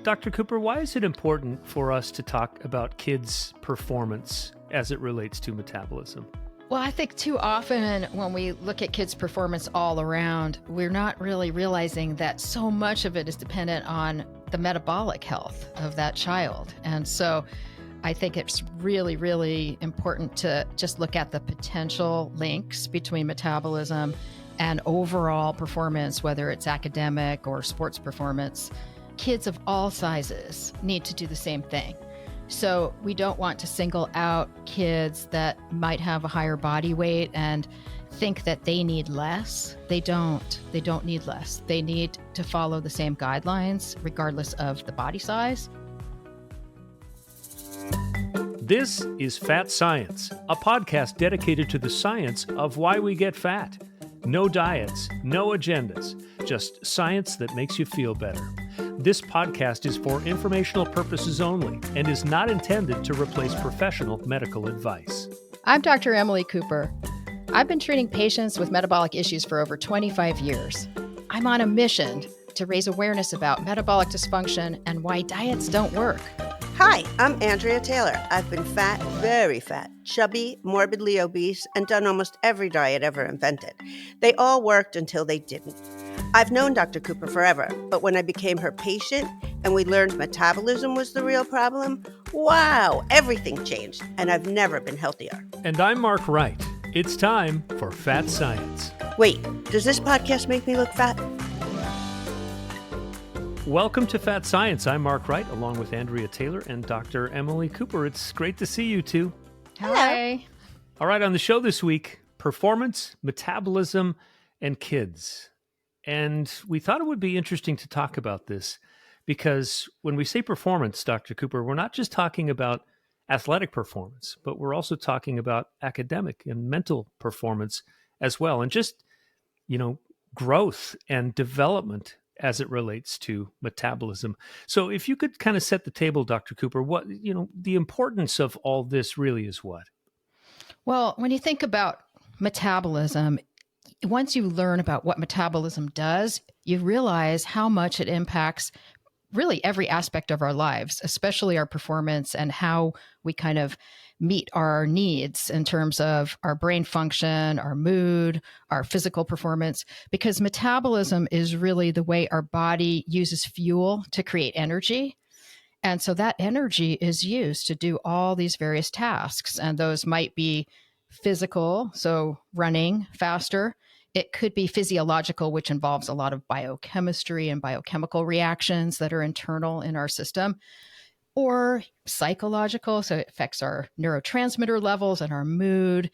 Dr. Cooper, why is it important for us to talk about kids' performance as it relates to metabolism? Well, I think too often when we look at kids' performance all around, we're not really realizing that so much of it is dependent on the metabolic health of that child. And so I think it's really, really important to just look at the potential links between metabolism and overall performance, whether it's academic or sports performance. Kids of all sizes need to do the same thing. So we don't want to single out kids that might have a higher body weight and think that they need less. They don't. They don't need less. They need to follow the same guidelines regardless of the body size. This is Fat Science, a podcast dedicated to the science of why we get fat. No diets, no agendas, just science that makes you feel better. This podcast is for informational purposes only and is not intended to replace professional medical advice. I'm Dr. Emily Cooper. I've been treating patients with metabolic issues for over 25 years. I'm on a mission to raise awareness about metabolic dysfunction and why diets don't work. Hi, I'm Andrea Taylor. I've been fat, very fat, chubby, morbidly obese, and done almost every diet ever invented. They all worked until they didn't. I've known Dr. Cooper forever, but when I became her patient and we learned metabolism was the real problem, wow, everything changed, and I've never been healthier. And I'm Mark Wright. It's time for Fat Science. Wait, does this podcast make me look fat? Welcome to Fat Science. I'm Mark Wright, along with Andrea Taylor and Dr. Emily Cooper. It's great to see you two. Hi. All right, on the show this week, performance, metabolism, and kids. And we thought it would be interesting to talk about this because when we say performance, Dr. Cooper, we're not just talking about athletic performance, but we're also talking about academic and mental performance as well. And just, growth and development as it relates to metabolism. So if you could kind of set the table, Dr. Cooper, what, the importance of all this really is what? Well, when you think about metabolism, once you learn about what metabolism does, you realize how much it impacts really every aspect of our lives, especially our performance and how we kind of meet our needs in terms of our brain function, our mood, our physical performance, because metabolism is really the way our body uses fuel to create energy. And so that energy is used to do all these various tasks. And those might be physical, so running faster. It could be physiological, which involves a lot of biochemistry and biochemical reactions that are internal in our system, or psychological, so it affects our neurotransmitter levels and our mood,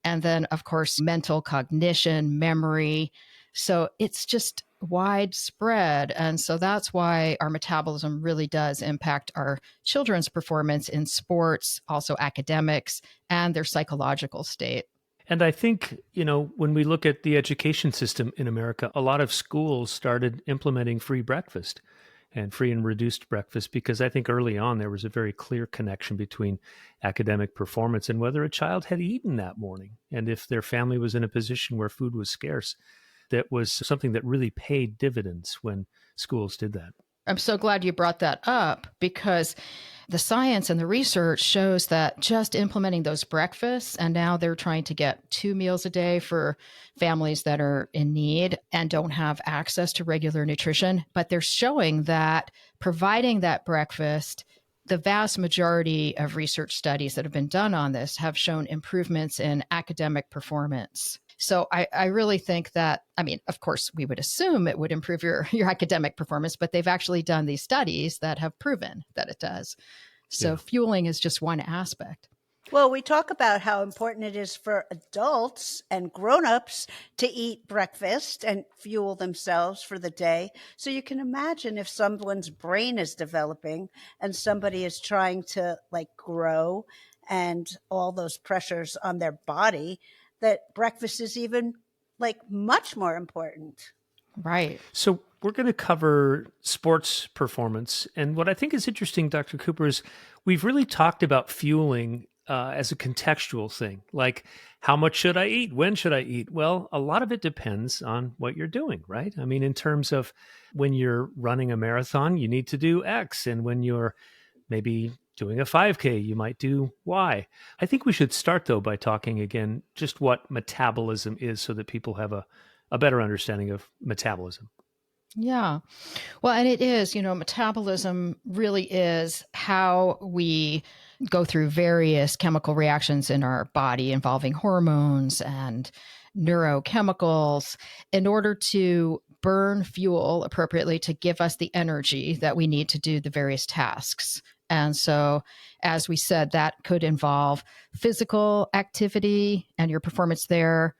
and then, of course, mental cognition, memory. So it's just widespread. And so that's why our metabolism really does impact our children's performance in sports, also academics, and their psychological state. And I think, when we look at the education system in America, a lot of schools started implementing free breakfast and free and reduced breakfast because I think early on there was a very clear connection between academic performance and whether a child had eaten that morning. And if their family was in a position where food was scarce, that was something that really paid dividends when schools did that. I'm so glad you brought that up because the science and the research shows that just implementing those breakfasts, and now they're trying to get 2 meals a day for families that are in need and don't have access to regular nutrition. But they're showing that providing that breakfast, the vast majority of research studies that have been done on this have shown improvements in academic performance. So I really think that, of course, we would assume it would improve your academic performance, but they've actually done these studies that have proven that it does. So fueling is just one aspect. Well, we talk about how important it is for adults and grown-ups to eat breakfast and fuel themselves for the day. So you can imagine if someone's brain is developing and somebody is trying to grow and all those pressures on their body, that breakfast is even much more important. Right. So we're going to cover sports performance. And what I think is interesting, Dr. Cooper, is we've really talked about fueling as a contextual thing, like how much should I eat? When should I eat? Well, a lot of it depends on what you're doing, right? I mean, in terms of when you're running a marathon, you need to do X. And when you're maybe doing a 5K, you might do Y. I think we should start, though, by talking again just what metabolism is so that people have a better understanding of metabolism. Yeah. Well, and it is, metabolism really is how we go through various chemical reactions in our body involving hormones and neurochemicals in order to burn fuel appropriately to give us the energy that we need to do the various tasks. And so, as we said, that could involve physical activity and your performance there,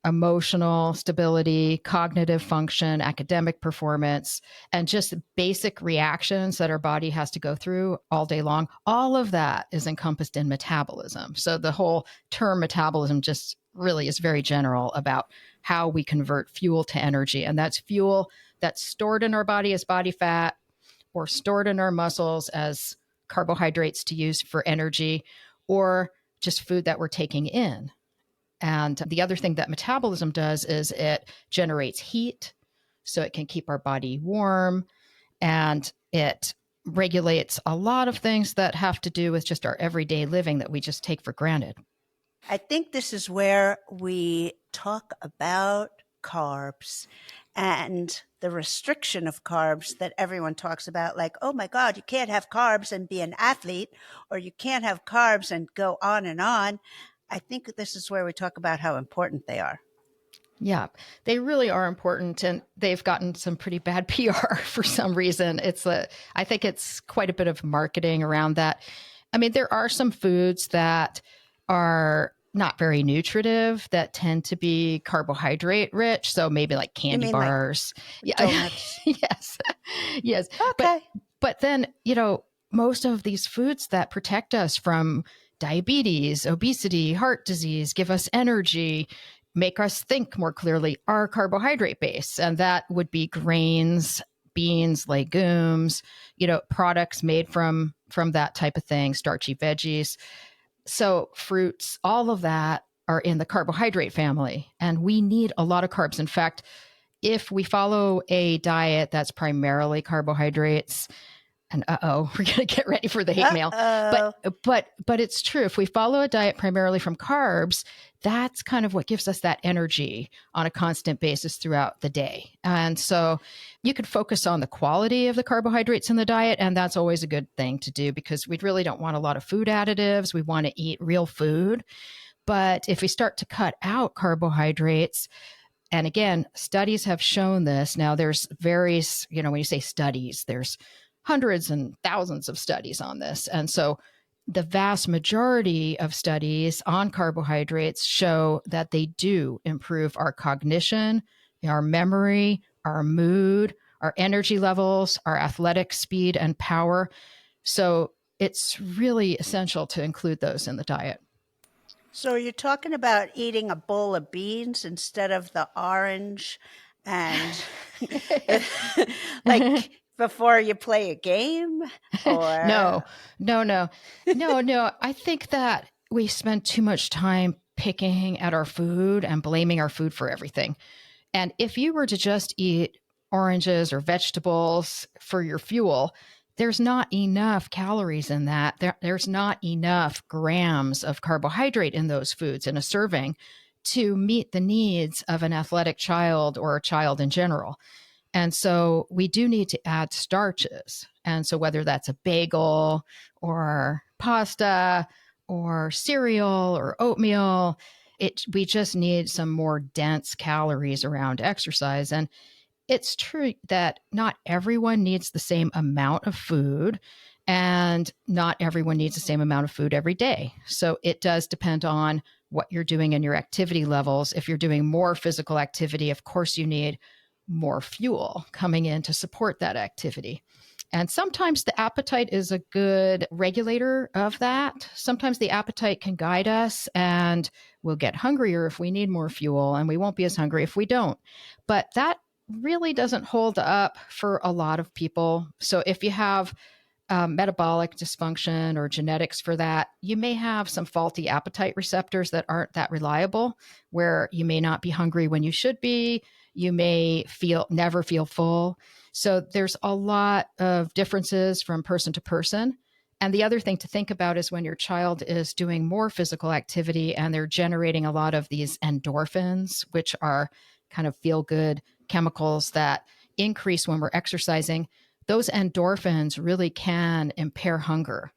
emotional stability, cognitive function, academic performance, and just basic reactions that our body has to go through all day long. All of that is encompassed in metabolism. So the whole term metabolism just really is very general about how we convert fuel to energy. And that's fuel that's stored in our body as body fat or stored in our muscles as carbohydrates to use for energy, or just food that we're taking in. And the other thing that metabolism does is it generates heat, so it can keep our body warm, and it regulates a lot of things that have to do with just our everyday living that we just take for granted. I think this is where we talk about carbs and the restriction of carbs that everyone talks about. Like, oh my God, you can't have carbs and be an athlete, or you can't have carbs and go on and on. I think this is where we talk about how important they are. Yeah, they really are important, and they've gotten some pretty bad PR for some reason. I think it's quite a bit of marketing around that. I mean, there are some foods that are not very nutritive that tend to be carbohydrate rich. So maybe like candy bars. Like donuts. Yes. Yes. Okay. But then, most of these foods that protect us from diabetes, obesity, heart disease, give us energy, make us think more clearly, are carbohydrate based. And that would be grains, beans, legumes, products made from that type of thing, starchy veggies. So fruits, all of that are in the carbohydrate family. And we need a lot of carbs. In fact, if we follow a diet that's primarily carbohydrates, and we're going to get ready for the hate mail. But it's true. If we follow a diet primarily from carbs, that's kind of what gives us that energy on a constant basis throughout the day. And so you could focus on the quality of the carbohydrates in the diet, and that's always a good thing to do because we really don't want a lot of food additives. We want to eat real food. But if we start to cut out carbohydrates, and again, studies have shown this. Now there's various, when you say studies, there's hundreds and thousands of studies on this. And so the vast majority of studies on carbohydrates show that they do improve our cognition, our memory, our mood, our energy levels, our athletic speed and power. So it's really essential to include those in the diet. So you're talking about eating a bowl of beans instead of the orange and like before you play a game? Or No. I think that we spend too much time picking at our food and blaming our food for everything. And if you were to just eat oranges or vegetables for your fuel, there's not enough calories in that. There's not enough grams of carbohydrate in those foods in a serving to meet the needs of an athletic child or a child in general. And so we do need to add starches. And so whether that's a bagel or pasta or cereal or oatmeal, we just need some more dense calories around exercise. And it's true that not everyone needs the same amount of food, and not everyone needs the same amount of food every day. So it does depend on what you're doing in your activity levels. If you're doing more physical activity, of course, you need more fuel coming in to support that activity. And sometimes the appetite is a good regulator of that. Sometimes the appetite can guide us and we'll get hungrier if we need more fuel, and we won't be as hungry if we don't. But that really doesn't hold up for a lot of people. So if you have metabolic dysfunction or genetics for that, you may have some faulty appetite receptors that aren't that reliable, where you may not be hungry when you should be. You may never feel full. So there's a lot of differences from person to person. And the other thing to think about is when your child is doing more physical activity and they're generating a lot of these endorphins, which are kind of feel good chemicals that increase when we're exercising, those endorphins really can impair hunger.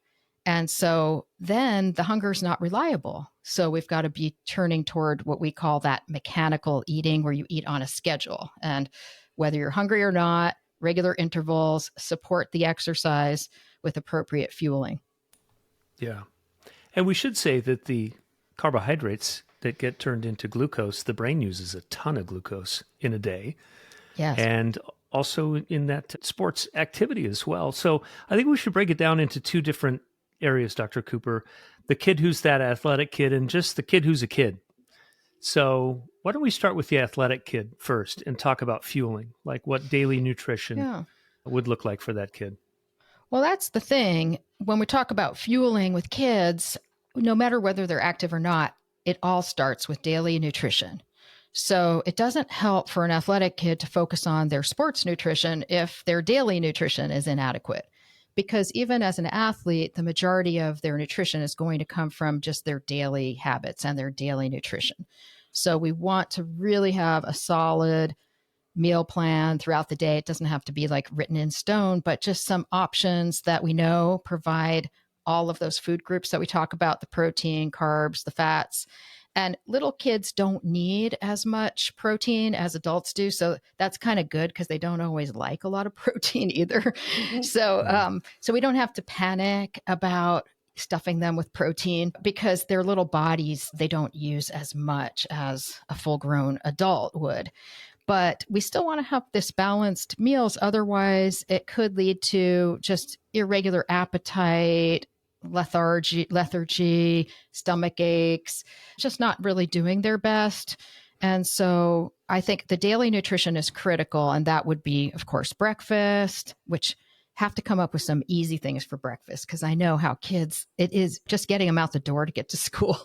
And so then the hunger is not reliable. So we've got to be turning toward what we call that mechanical eating, where you eat on a schedule. And whether you're hungry or not, regular intervals, support the exercise with appropriate fueling. Yeah. And we should say that the carbohydrates that get turned into glucose, the brain uses a ton of glucose in a day. Yes. And also in that sports activity as well. So I think we should break it down into two different areas, Dr. Cooper. The kid who's that athletic kid and just the kid who's a kid. So why don't we start with the athletic kid first and talk about fueling, like what daily nutrition would look like for that kid? Well, that's the thing. When we talk about fueling with kids, no matter whether they're active or not, it all starts with daily nutrition. So it doesn't help for an athletic kid to focus on their sports nutrition if their daily nutrition is inadequate. Because even as an athlete, the majority of their nutrition is going to come from just their daily habits and their daily nutrition. So we want to really have a solid meal plan throughout the day. It doesn't have to be like written in stone, but just some options that we know provide all of those food groups that we talk about, the protein, carbs, the fats. And little kids don't need as much protein as adults do. So that's kind of good because they don't always like a lot of protein either. So we don't have to panic about stuffing them with protein because their little bodies, they don't use as much as a full-grown adult would. But we still want to have this balanced meals. Otherwise, it could lead to just irregular appetite, lethargy, stomach aches, just not really doing their best. And so I think the daily nutrition is critical. And that would be, of course, breakfast, which have to come up with some easy things for breakfast, because I know how kids, it is just getting them out the door to get to school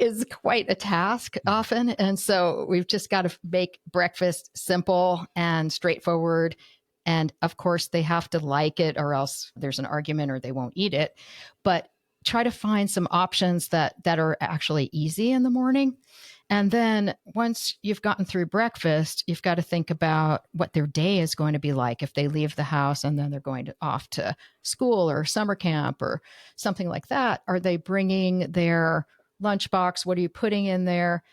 is quite a task often. And so we've just got to make breakfast simple and straightforward. And of course, they have to like it or else there's an argument or they won't eat it. But try to find some options that are actually easy in the morning. And then once you've gotten through breakfast, you've got to think about what their day is going to be like if they leave the house and then they're going off to school or summer camp or something like that. Are they bringing their lunchbox? What are you putting in there?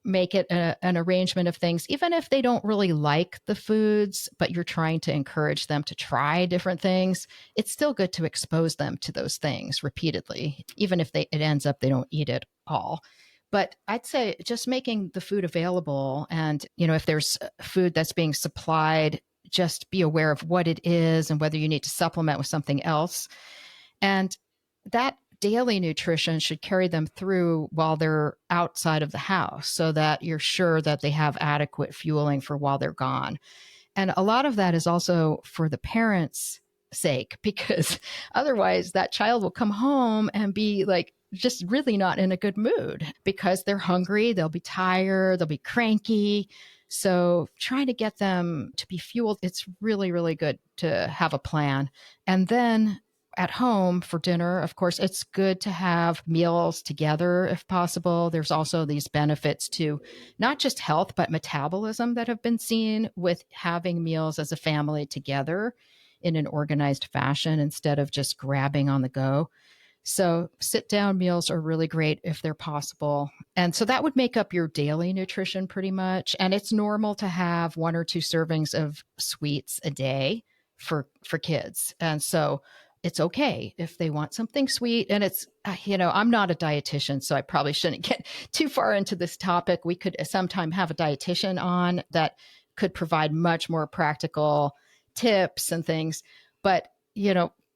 Make it an arrangement of things, even if they don't really like the foods, but you're trying to encourage them to try different things. It's still good to expose them to those things repeatedly, even if it ends up they don't eat it all. But I'd say just making the food available, and if there's food that's being supplied, just be aware of what it is and whether you need to supplement with something else. And that daily nutrition should carry them through while they're outside of the house so that you're sure that they have adequate fueling for while they're gone. And a lot of that is also for the parents' sake, because otherwise that child will come home and be like just really not in a good mood because they're hungry, they'll be tired, they'll be cranky. So trying to get them to be fueled, it's really, really good to have a plan. And then at home for dinner, of course, it's good to have meals together if possible. There's also these benefits to not just health, but metabolism that have been seen with having meals as a family together in an organized fashion instead of just grabbing on the go. So sit-down meals are really great if they're possible. And so that would make up your daily nutrition pretty much. And it's normal to have 1 or 2 servings of sweets a day for kids. And so it's okay if they want something sweet. And it's, I'm not a dietitian, so I probably shouldn't get too far into this topic. We could sometime have a dietitian on that could provide much more practical tips and things. But,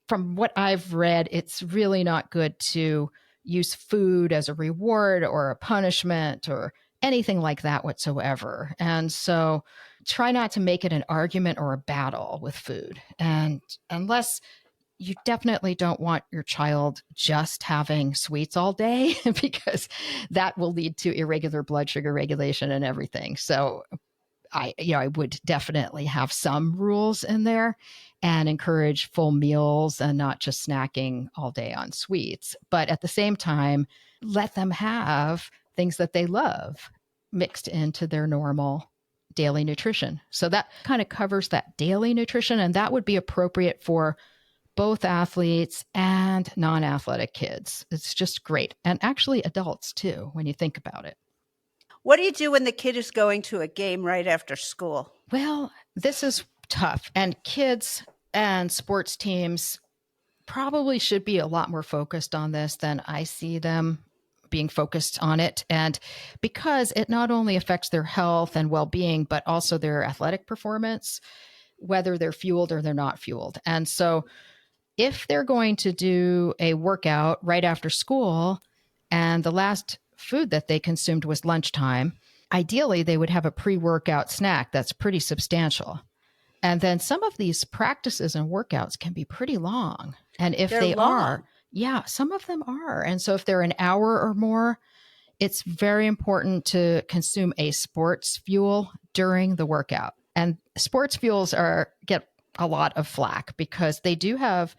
from what I've read, it's really not good to use food as a reward or a punishment or anything like that whatsoever. And so try not to make it an argument or a battle with food. And unless you definitely don't want your child just having sweets all day because that will lead to irregular blood sugar regulation and everything. So I would definitely have some rules in there and encourage full meals and not just snacking all day on sweets. But at the same time, let them have things that they love mixed into their normal daily nutrition. So that kind of covers that daily nutrition, and that would be appropriate for both athletes and non-athletic kids. It's just great. And actually adults too, when you think about it. What do you do when the kid is going to a game right after school? Well, this is tough. And kids and sports teams probably should be a lot more focused on this than I see them being focused on it. And because it not only affects their health and well-being, but also their athletic performance, whether they're fueled or they're not fueled. And so if they're going to do a workout right after school and the last food that they consumed was lunchtime, ideally they would have a pre-workout snack that's pretty substantial. And then some of these practices and workouts can be pretty long. And if They're they long. are, yeah, some of them are. And so if they're an hour or more, it's very important to consume a sports fuel during the workout. And sports fuels get a lot of flack because they do have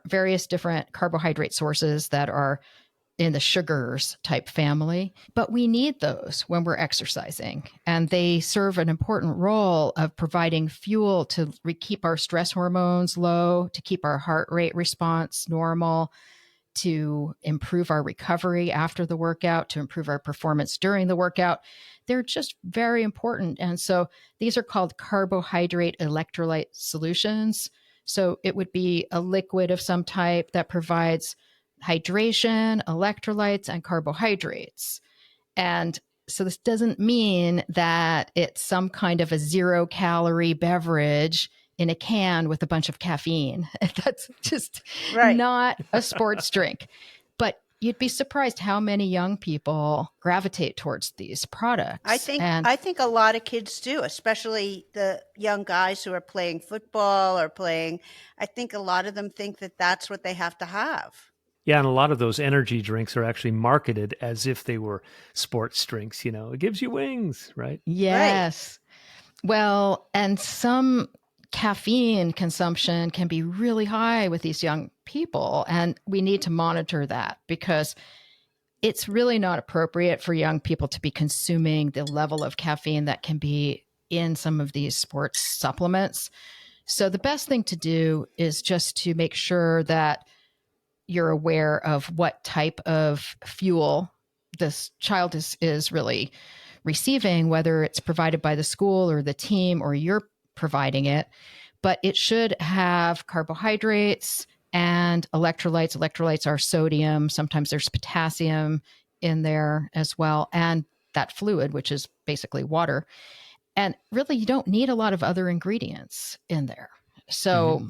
various different carbohydrate sources that are in the sugars type family, but we need those when we're exercising. And they serve an important role of providing fuel to keep our stress hormones low, to keep our heart rate response normal, to improve our recovery after the workout, to improve our performance during the workout. They're just very important. And so these are called carbohydrate electrolyte solutions. So it would be a liquid of some type that provides hydration, electrolytes, and carbohydrates. And so this doesn't mean that it's some kind of a 0-calorie beverage in a can with a bunch of caffeine. That's just not a sports drink. But you'd be surprised how many young people gravitate towards these products. I think a lot of kids do, especially the young guys who are playing football or I think a lot of them think that that's what they have to have. Yeah, and a lot of those energy drinks are actually marketed as if they were sports drinks. It gives you wings, right? Yes. Right. Well, and some caffeine consumption can be really high with these young people, and we need to monitor that because it's really not appropriate for young people to be consuming the level of caffeine that can be in some of these sports supplements. So the best thing to do is just to make sure that you're aware of what type of fuel this child is really receiving, whether it's provided by the school or the team or you're providing it. But it should have carbohydrates and electrolytes. Electrolytes are sodium. Sometimes there's potassium in there as well. And that fluid, which is basically water. And really, you don't need a lot of other ingredients in there. So...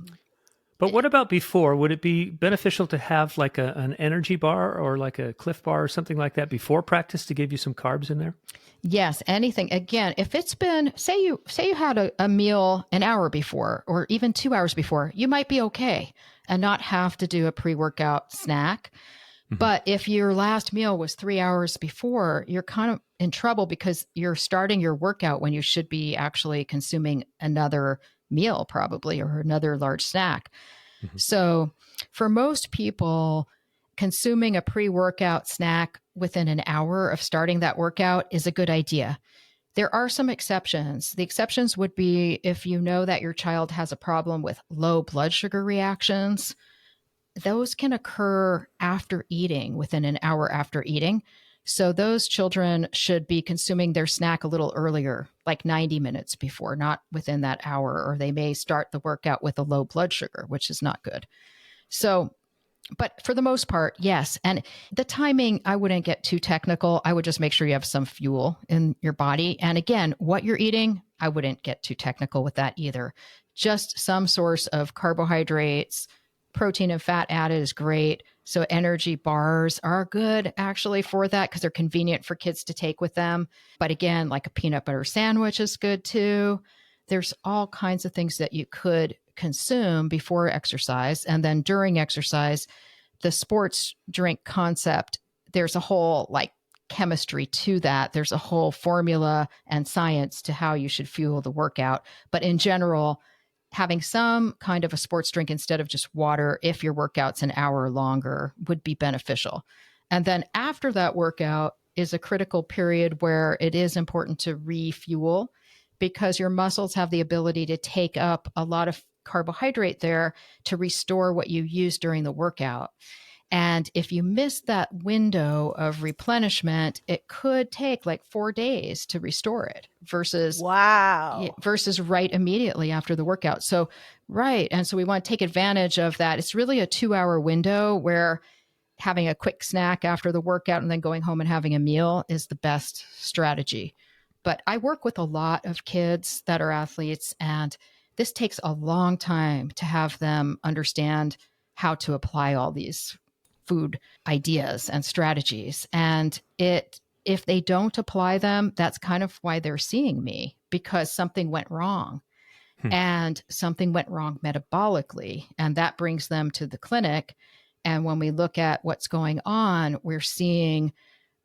But what about before? Would it be beneficial to have like an energy bar or like a Cliff Bar or something like that before practice to give you some carbs in there? Yes, anything. Again, if it's been, say you had a meal an hour before or even 2 hours before, you might be okay and not have to do a pre-workout snack. Mm-hmm. But if your last meal was 3 hours before, you're kind of in trouble because you're starting your workout when you should be actually consuming another meal probably or another large snack. Mm-hmm. So for most people, consuming a pre-workout snack within an hour of starting that workout is a good idea. There are some exceptions. The exceptions would be if you know that your child has a problem with low blood sugar reactions. Those can occur after eating, within an hour after eating. So those children should be consuming their snack a little earlier, like 90 minutes before, not within that hour, or they may start the workout with a low blood sugar, which is not good. So, but for the most part, yes. And the timing, I wouldn't get too technical. I would just make sure you have some fuel in your body. And again, what you're eating, I wouldn't get too technical with that either. Just some source of carbohydrates, protein and fat added is great. So energy bars are good actually for that because they're convenient for kids to take with them. But again, like a peanut butter sandwich is good too. There's all kinds of things that you could consume before exercise. And then during exercise, the sports drink concept, there's a whole like chemistry to that. There's a whole formula and science to how you should fuel the workout. But in general, having some kind of a sports drink instead of just water, if your workout's an hour longer, would be beneficial. And then after that workout is a critical period where it is important to refuel, because your muscles have the ability to take up a lot of carbohydrate there to restore what you used during the workout. And if you miss that window of replenishment, it could take like 4 days to restore it versus right immediately after the workout. So, right. And so we want to take advantage of that. It's really a 2-hour window where having a quick snack after the workout and then going home and having a meal is the best strategy. But I work with a lot of kids that are athletes, and this takes a long time to have them understand how to apply all these food ideas and strategies. And if they don't apply them, that's kind of why they're seeing me, because something went wrong. And something went wrong metabolically. And that brings them to the clinic. And when we look at what's going on, we're seeing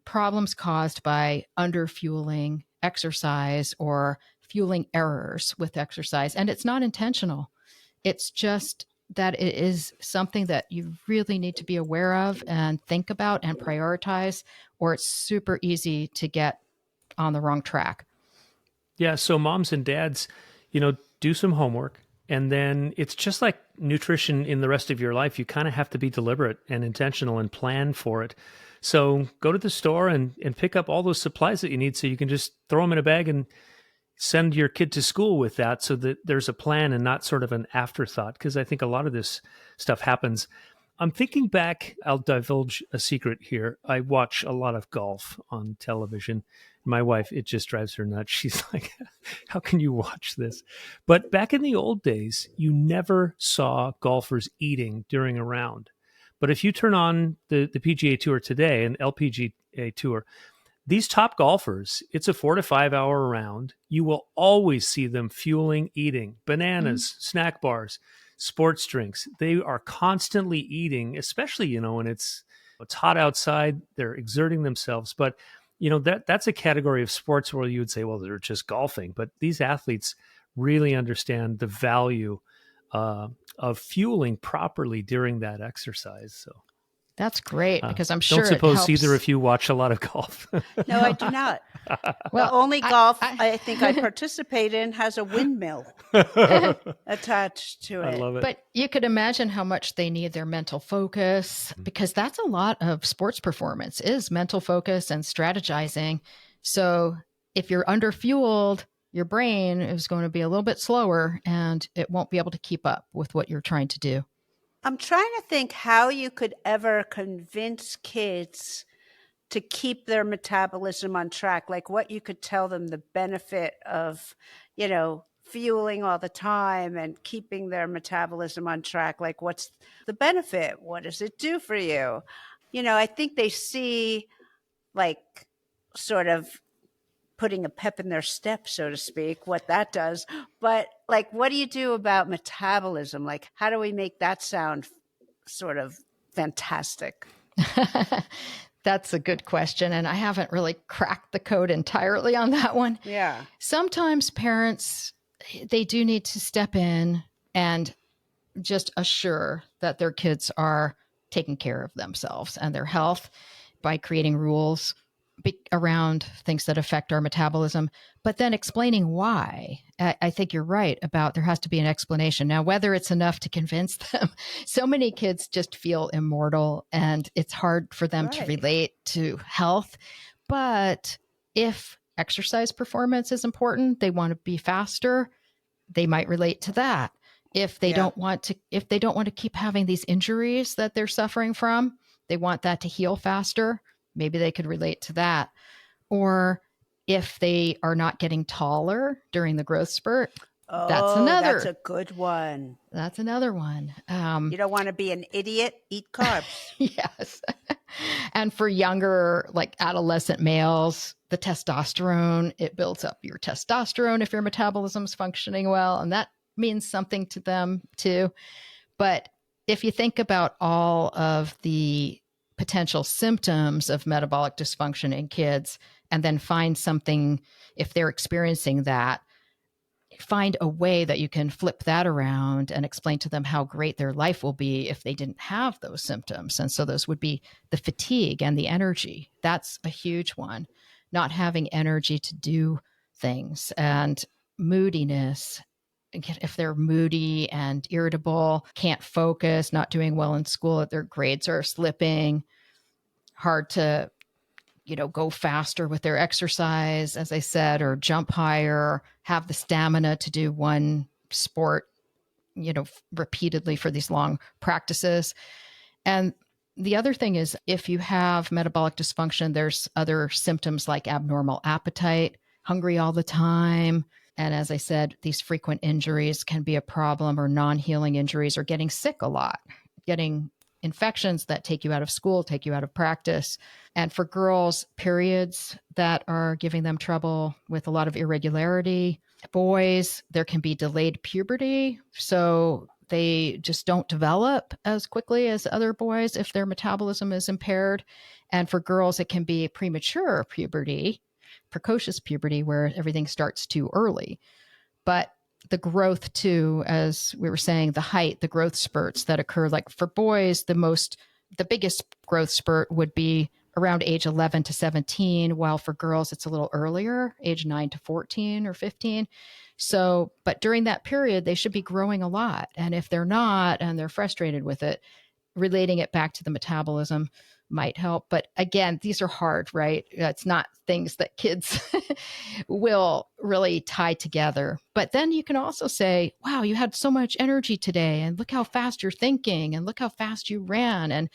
problems caused by underfueling exercise or fueling errors with exercise. And it's not intentional. It's just that it is something that you really need to be aware of and think about and prioritize, or it's super easy to get on the wrong track. Yeah. So moms and dads, do some homework. And then it's just like nutrition in the rest of your life. You kind of have to be deliberate and intentional and plan for it. So go to the store and pick up all those supplies that you need so you can just throw them in a bag and send your kid to school with that, so that there's a plan and not sort of an afterthought. Because I think a lot of this stuff happens. I'm thinking back, I'll divulge a secret here. I watch a lot of golf on television. My wife, it just drives her nuts. She's like, how can you watch this? But back in the old days, you never saw golfers eating during a round. But if you turn on the PGA Tour today, an LPGA Tour, these top golfers, it's a 4 to 5 hour round. You will always see them fueling, eating bananas, snack bars, sports drinks. They are constantly eating, especially, when it's hot outside, they're exerting themselves. But, that's a category of sports where you would say, well, they're just golfing. But these athletes really understand the value of fueling properly during that exercise. So that's great, because I'm sure don't suppose it helps. either of you watch a lot of golf. No, I do not. Well, the only golf I think I participate in has a windmill attached to it. I love it. But you could imagine how much they need their mental focus, because that's a lot of sports performance is mental focus and strategizing. So if you're underfueled, your brain is going to be a little bit slower and it won't be able to keep up with what you're trying to do. I'm trying to think how you could ever convince kids to keep their metabolism on track, like what you could tell them the benefit of, fueling all the time and keeping their metabolism on track. Like, what's the benefit? What does it do for you? I think they see like sort of putting a pep in their step, so to speak, what that does. But like, what do you do about metabolism? Like, how do we make that sound sort of fantastic? That's a good question. And I haven't really cracked the code entirely on that one. Yeah. Sometimes parents, they do need to step in and just assure that their kids are taking care of themselves and their health by creating rules around things that affect our metabolism, but then explaining why. I think you're right about there has to be an explanation. Now, whether it's enough to convince them, so many kids just feel immortal and it's hard for them to relate to health. But if exercise performance is important, they want to be faster, they might relate to that. If they don't want to keep having these injuries that they're suffering from, they want that to heal faster. Maybe they could relate to that. Or if they are not getting taller during the growth spurt, that's a good one. That's another one. You don't want to be an idiot, eat carbs. Yes. And for younger, like adolescent males, the testosterone, it builds up your testosterone if your metabolism's functioning well. And that means something to them too. But if you think about all of the potential symptoms of metabolic dysfunction in kids, and then find something, if they're experiencing that, find a way that you can flip that around and explain to them how great their life will be if they didn't have those symptoms. And so those would be the fatigue and the energy. That's a huge one. Not having energy to do things, and moodiness. If they're moody and irritable, can't focus, not doing well in school, their grades are slipping, hard to go faster with their exercise, as I said, or jump higher, have the stamina to do one sport, repeatedly for these long practices. And the other thing is, if you have metabolic dysfunction, there's other symptoms like abnormal appetite, hungry all the time. And as I said, these frequent injuries can be a problem, or non-healing injuries, or getting sick a lot, getting infections that take you out of school, take you out of practice. And for girls, periods that are giving them trouble with a lot of irregularity. Boys, there can be delayed puberty. So they just don't develop as quickly as other boys if their metabolism is impaired. And for girls, it can be premature puberty, precocious puberty, where everything starts too early. But the growth too, as we were saying, the height, the growth spurts that occur, like for boys, the biggest growth spurt would be around age 11 to 17, while for girls, it's a little earlier, age 9 to 14 or 15. So, but during that period, they should be growing a lot. And if they're not, and they're frustrated with it, relating it back to the metabolism might help. But again, these are hard, right? It's not things that kids will really tie together. But then you can also say, wow, you had so much energy today, and look how fast you're thinking, and look how fast you ran. And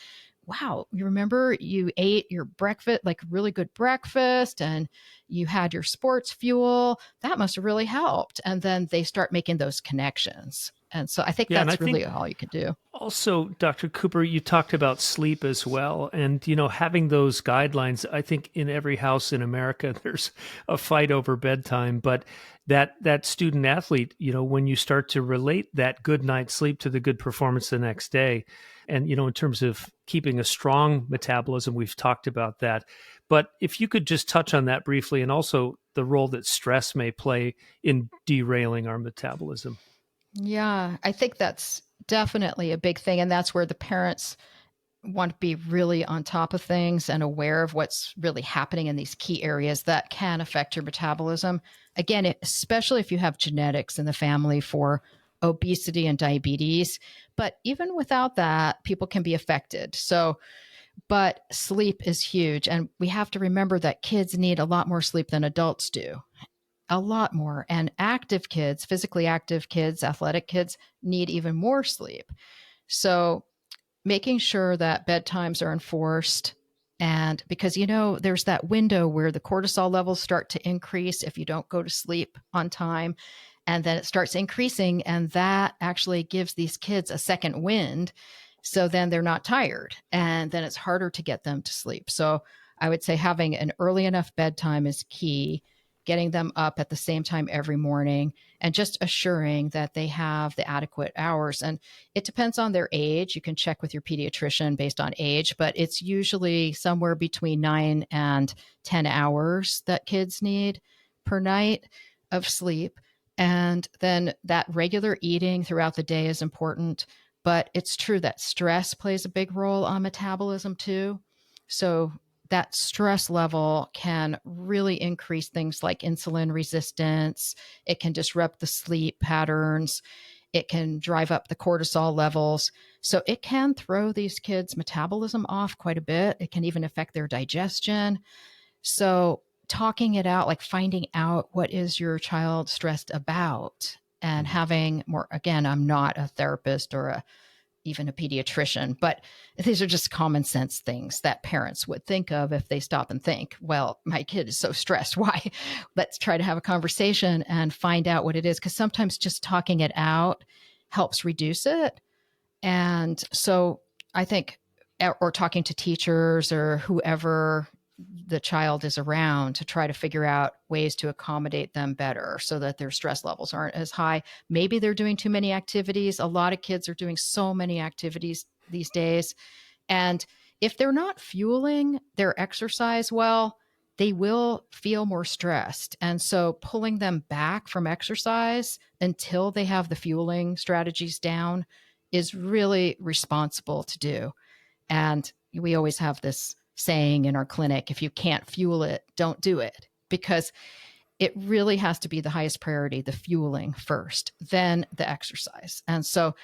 wow, you remember you ate your breakfast, like really good breakfast, and you had your sports fuel. That must have really helped. And then they start making those connections. And so I think that's really all you can do. Also, Dr. Cooper, you talked about sleep as well. And, having those guidelines, I think in every house in America, there's a fight over bedtime. But that student athlete, when you start to relate that good night's sleep to the good performance the next day, and, in terms of keeping a strong metabolism, we've talked about that. But if you could just touch on that briefly, and also the role that stress may play in derailing our metabolism. Yeah, I think that's definitely a big thing. And that's where the parents want to be really on top of things and aware of what's really happening in these key areas that can affect your metabolism. Again, especially if you have genetics in the family for obesity and diabetes. But even without that, people can be affected. So, but sleep is huge. And we have to remember that kids need a lot more sleep than adults do. A lot more. And active kids, physically active kids, athletic kids need even more sleep. So making sure that bedtimes are enforced. And because, there's that window where the cortisol levels start to increase if you don't go to sleep on time. And then it starts increasing. And that actually gives these kids a second wind. So then they're not tired. And then it's harder to get them to sleep. So I would say having an early enough bedtime is key. Getting them up at the same time every morning, and just assuring that they have the adequate hours. And it depends on their age. You can check with your pediatrician based on age, but it's usually somewhere between 9 and 10 hours that kids need per night of sleep. And then that regular eating throughout the day is important. But it's true that stress plays a big role on metabolism too. So that stress level can really increase things like insulin resistance. It can disrupt the sleep patterns. It can drive up the cortisol levels. So it can throw these kids' metabolism off quite a bit. It can even affect their digestion. So talking it out, like finding out what is your child stressed about, and having more, again, I'm not a therapist or even a pediatrician, but these are just common sense things that parents would think of if they stop and think, well, my kid is so stressed. Why? Let's try to have a conversation and find out what it is. Because sometimes just talking it out helps reduce it. And so I think, or talking to teachers or whoever the child is around to try to figure out ways to accommodate them better so that their stress levels aren't as high. Maybe they're doing too many activities. A lot of kids are doing so many activities these days. And if they're not fueling their exercise well, they will feel more stressed. And so pulling them back from exercise until they have the fueling strategies down is really responsible to do. And we always have this saying in our clinic, if you can't fuel it, don't do it, because it really has to be the highest priority, the fueling first, then the exercise. And so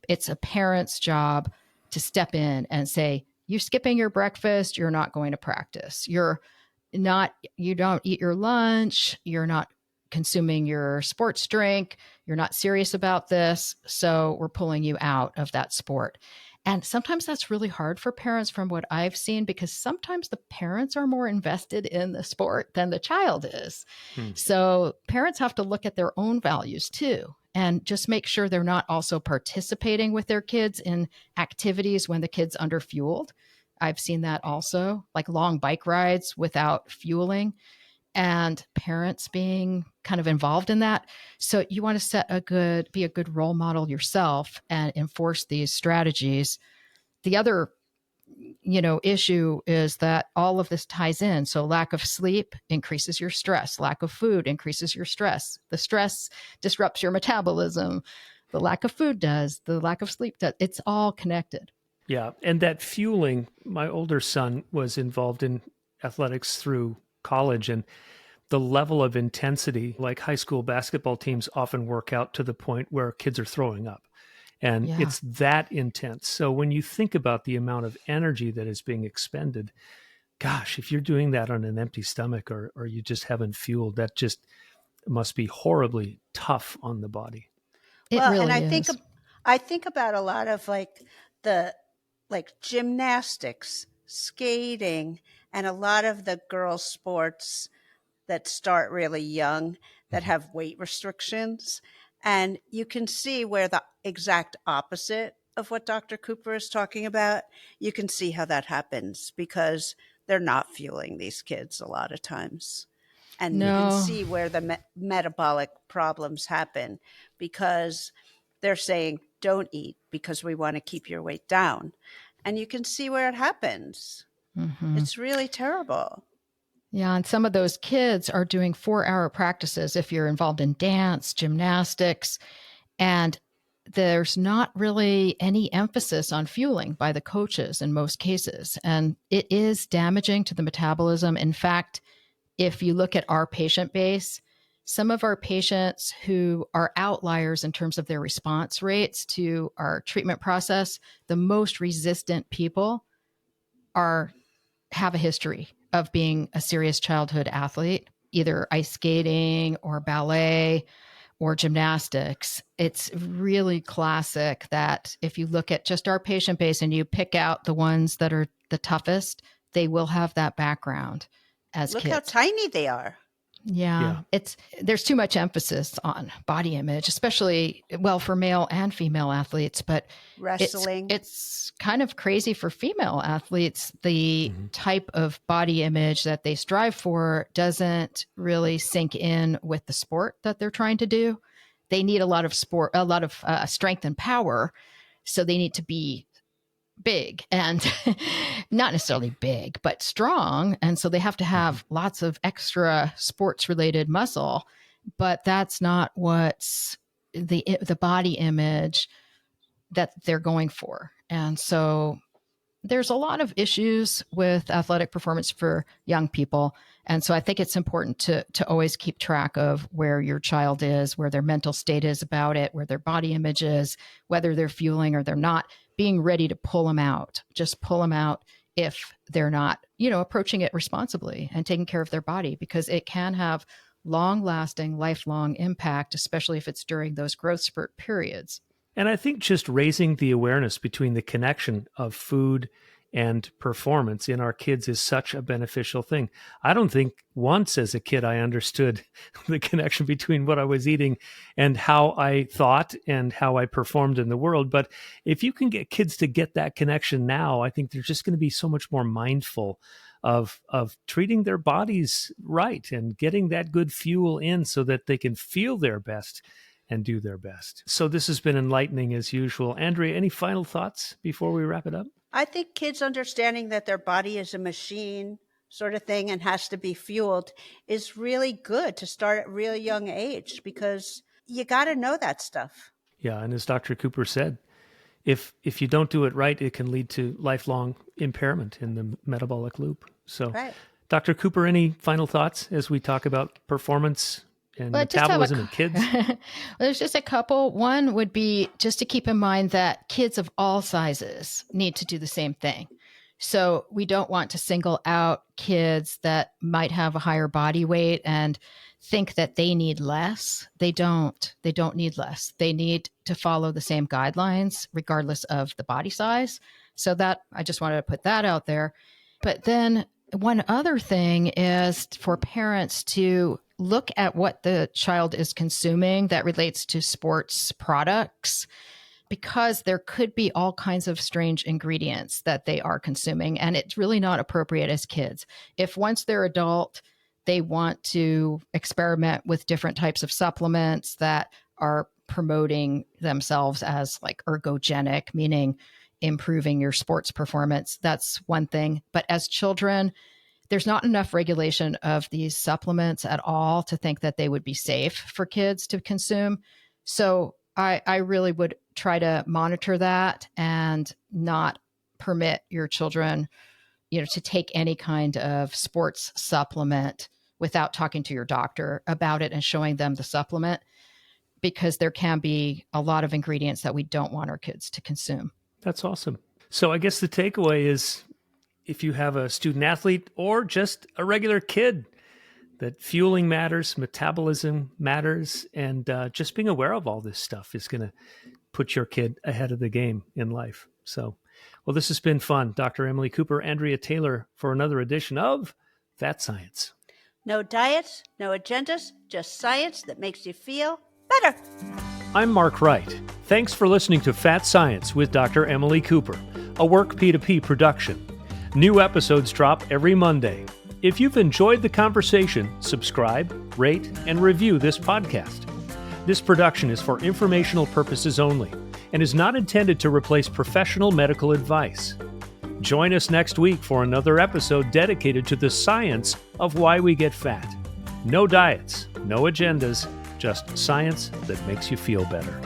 it's a parent's job to step in and say, you're skipping your breakfast, you're not going to practice. You don't eat your lunch, you're not consuming your sports drink, you're not serious about this, so we're pulling you out of that sport. And sometimes that's really hard for parents from what I've seen, because sometimes the parents are more invested in the sport than the child is. So parents have to look at their own values too, and just make sure they're not also participating with their kids in activities when the kid's underfueled. I've seen that also, like long bike rides without fueling, and parents being kind of involved in that. So you want to be a good role model yourself and enforce these strategies. The other, issue is that all of this ties in. So lack of sleep increases your stress. Lack of food increases your stress. The stress disrupts your metabolism. The lack of food does. The lack of sleep does. It's all connected. Yeah. And that fueling, my older son was involved in athletics through college, and the level of intensity, like high school basketball teams often work out to the point where kids are throwing up. And it's that intense. So when you think about the amount of energy that is being expended, gosh, if you're doing that on an empty stomach, or you just haven't fueled, that just must be horribly tough on the body. It Well, and really I is. think about a lot of the gymnastics, skating, and a lot of the girls' sports that start really young that have weight restrictions. And you can see where the exact opposite of what Dr. Cooper is talking about, you can see how that happens because they're not fueling these kids a lot of times. And you can No. see where the metabolic problems happen because they're saying, don't eat because we want to keep your weight down. And you can see where it happens. Mm-hmm. It's really terrible. Yeah, and some of those kids are doing 4-hour practices if you're involved in dance, gymnastics, and there's not really any emphasis on fueling by the coaches in most cases. And it is damaging to the metabolism. In fact, if you look at our patient base, some of our patients who are outliers in terms of their response rates to our treatment process, the most resistant people have a history of being a serious childhood athlete, either ice skating or ballet or gymnastics. It's really classic that if you look at just our patient base and you pick out the ones that are the toughest, they will have that background as Look kids. how tiny they are. Yeah. There's too much emphasis on body image, especially, well, for male and female athletes, but Wrestling. it's kind of crazy for female athletes. The type of body image that they strive for doesn't really sink in with the sport that they're trying to do. They need a lot of strength and power. So they need to be big and not necessarily big, but strong. And so they have to have lots of extra sports related muscle, but that's not what's the body image that they're going for. And so there's a lot of issues with athletic performance for young people. And so I think it's important to always keep track of where your child is, where their mental state is about it, where their body image is, whether they're fueling or they're not, being ready to pull them out. Just pull them out if they're not, approaching it responsibly and taking care of their body, because it can have long-lasting, lifelong impact, especially if it's during those growth spurt periods. And I think just raising the awareness between the connection of food and performance in our kids is such a beneficial thing. I don't think once as a kid I understood the connection between what I was eating and how I thought and how I performed in the world. But if you can get kids to get that connection now, I think they're just going to be so much more mindful of treating their bodies right and getting that good fuel in so that they can feel their best and do their best. So this has been enlightening as usual. Andrea, any final thoughts before we wrap it up? I think kids understanding that their body is a machine sort of thing and has to be fueled is really good to start at a really young age, because you got to know that stuff. Yeah, and as Dr. Cooper said, if you don't do it right, it can lead to lifelong impairment in the metabolic loop. So, Right. Dr. Cooper, any final thoughts as we talk about performance and metabolism in kids? There's just a couple. One would be just to keep in mind that kids of all sizes need to do the same thing. So we don't want to single out kids that might have a higher body weight and think that they need less. They don't. They don't need less. They need to follow the same guidelines regardless of the body size. So that I just wanted to put that out there. But then one other thing is for parents to look at what the child is consuming that relates to sports products, because there could be all kinds of strange ingredients that they are consuming, and it's really not appropriate as kids. If once they're adult, they want to experiment with different types of supplements that are promoting themselves as like ergogenic, meaning improving your sports performance, that's one thing. But as children, there's not enough regulation of these supplements at all to think that they would be safe for kids to consume. So I really would try to monitor that and not permit your children, to take any kind of sports supplement without talking to your doctor about it and showing them the supplement, because there can be a lot of ingredients that we don't want our kids to consume. That's awesome. So I guess the takeaway is, if you have a student athlete or just a regular kid, that fueling matters, metabolism matters, and just being aware of all this stuff is going to put your kid ahead of the game in life. So, well, this has been fun. Dr. Emily Cooper, Andrea Taylor, for another edition of Fat Science. No diets, no agendas, just science that makes you feel better. I'm Mark Wright. Thanks for listening to Fat Science with Dr. Emily Cooper, a Work P2P production. New episodes drop every Monday. If you've enjoyed the conversation, subscribe, rate, and review this podcast. This production is for informational purposes only and is not intended to replace professional medical advice. Join us next week for another episode dedicated to the science of why we get fat. No diets, no agendas, just science that makes you feel better.